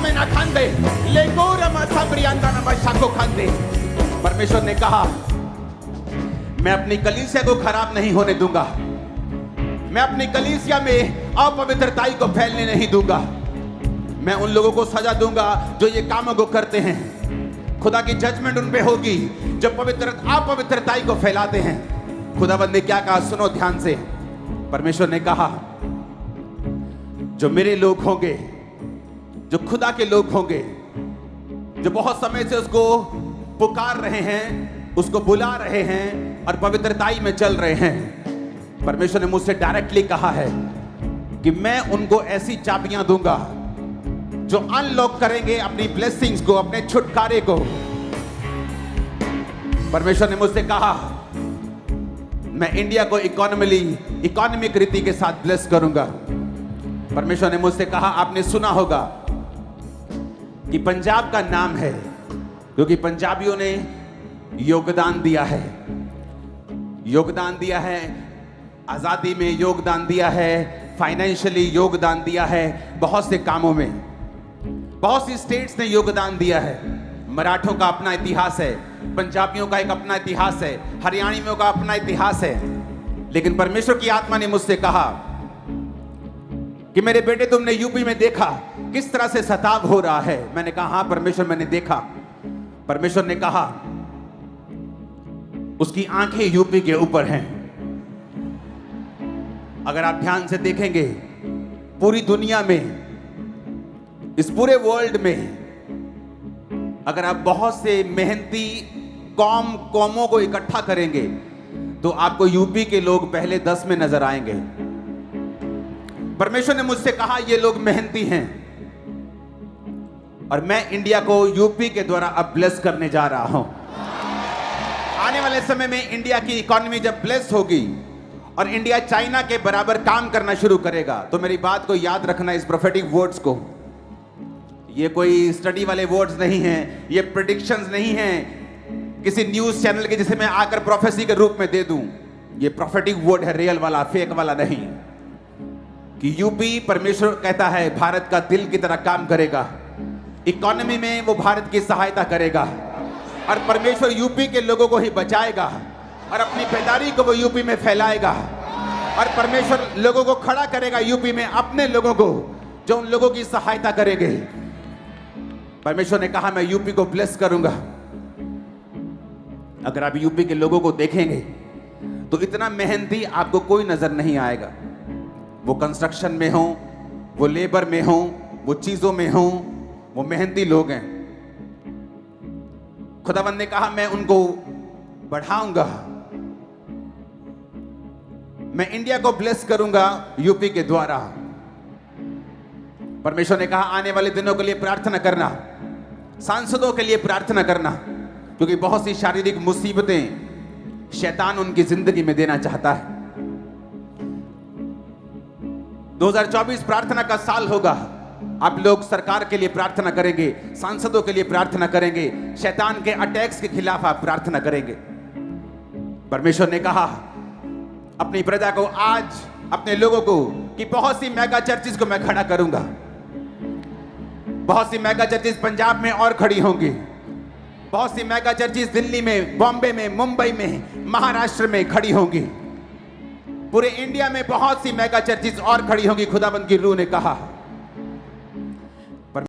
में ना खांदे ले गोरमा सबरियांदा ना बशाको खांदे। परमेश्वर ने कहा मैं अपनी कलीसिया को खराब नहीं होने दूंगा, मैं अपनी कलीसिया में अपवित्रताई को फैलने नहीं दूंगा, मैं उन लोगों को सजा दूंगा जो ये कामों को करते हैं। खुदा की जजमेंट उन पे होगी जो अपवित्रताई को फैलाते हैं। खुदाबंद ने क्या कहा, सुनो ध्यान से। परमेश्वर ने कहा जो मेरे लोग होंगे, जो खुदा के लोग होंगे, जो बहुत समय से उसको पुकार रहे हैं, उसको बुला रहे हैं और पवित्रताई में चल रहे हैं, परमेश्वर ने मुझसे डायरेक्टली कहा है कि मैं उनको ऐसी चाबियां दूंगा जो अनलॉक करेंगे अपनी ब्लेसिंग्स को, अपने छुटकारे को। परमेश्वर ने मुझसे कहा मैं इंडिया को इकोनॉमिक रीति के साथ ब्लेस करूंगा। परमेश्वर ने मुझसे कहा आपने सुना होगा कि पंजाब का नाम है क्योंकि पंजाबियों ने योगदान दिया है, आजादी में योगदान दिया है, फाइनेंशियली योगदान दिया है, बहुत से कामों में बहुत सी स्टेट्स ने योगदान दिया है। मराठों का अपना इतिहास है, पंजाबियों का एक अपना इतिहास है, हरियाणवियों का अपना इतिहास है। लेकिन परमेश्वर की आत्मा ने मुझसे कहा कि मेरे बेटे तुमने यूपी में देखा किस तरह से सताव हो रहा है। मैंने कहा हाँ परमेश्वर मैंने देखा। परमेश्वर ने कहा उसकी आंखें यूपी के ऊपर हैं। अगर आप ध्यान से देखेंगे पूरी दुनिया में, इस पूरे वर्ल्ड में अगर आप बहुत से मेहनती कौमों को इकट्ठा करेंगे तो आपको यूपी के लोग पहले 10 में नजर आएंगे। परमेश्वर ने मुझसे कहा ये लोग मेहनती हैं और मैं इंडिया को यूपी के द्वारा अब ब्लेस करने जा रहा हूं। आने वाले समय में इंडिया की इकोनॉमी जब ब्लेस होगी और इंडिया चाइना के बराबर काम करना शुरू करेगा, तो मेरी बात को याद रखना, इस प्रोफेटिक वर्ड्स को। ये कोई स्टडी वाले वर्ड्स नहीं हैं, ये प्रेडिक्शंस नहीं हैं किसी न्यूज चैनल के जिसे मैं आकर प्रोफेसी के रूप में दे दूं। ये प्रोफेटिक वर्ड है, रियल वाला, फेक वाला नहीं। कि यूपी, परमेश्वर कहता है, भारत का दिल की तरह काम करेगा, इकोनॉमी में वो भारत की सहायता करेगा और परमेश्वर यूपी के लोगों को ही बचाएगा और अपनी बेदारी को वो यूपी में फैलाएगा और परमेश्वर लोगों को खड़ा करेगा यूपी में, अपने लोगों को जो उन लोगों की सहायता करेंगे। परमेश्वर ने कहा मैं यूपी को ब्लेस करूंगा। अगर आप यूपी के लोगों को देखेंगे तो इतना मेहनती आपको कोई नजर नहीं आएगा। वो कंस्ट्रक्शन में हो, वो लेबर में हो, वो चीजों में हो, वो मेहनती लोग हैं। खुदावंद ने कहा मैं उनको बढ़ाऊंगा, मैं इंडिया को ब्लेस करूंगा यूपी के द्वारा। परमेश्वर ने कहा आने वाले दिनों के लिए प्रार्थना करना, सांसदों के लिए प्रार्थना करना, क्योंकि बहुत सी शारीरिक मुसीबतें शैतान उनकी जिंदगी में देना चाहता है। 2024 प्रार्थना का साल होगा। आप लोग सरकार के लिए प्रार्थना करेंगे, सांसदों के लिए प्रार्थना करेंगे, शैतान के अटैक्स के खिलाफ आप प्रार्थना करेंगे। परमेश्वर ने कहा अपनी प्रजा को, आज अपने लोगों को, कि बहुत सी मेगा चर्चिस को मैं खड़ा करूंगा। बहुत सी मेगा चर्चिस पंजाब में और खड़ी होंगी, बहुत सी मेगा चर्चिस दिल्ली में, बॉम्बे में, मुंबई में, महाराष्ट्र में खड़ी होंगी। पूरे इंडिया में बहुत सी मेगा चर्चिस और खड़ी होंगी। खुदाबंद की रूह ने कहा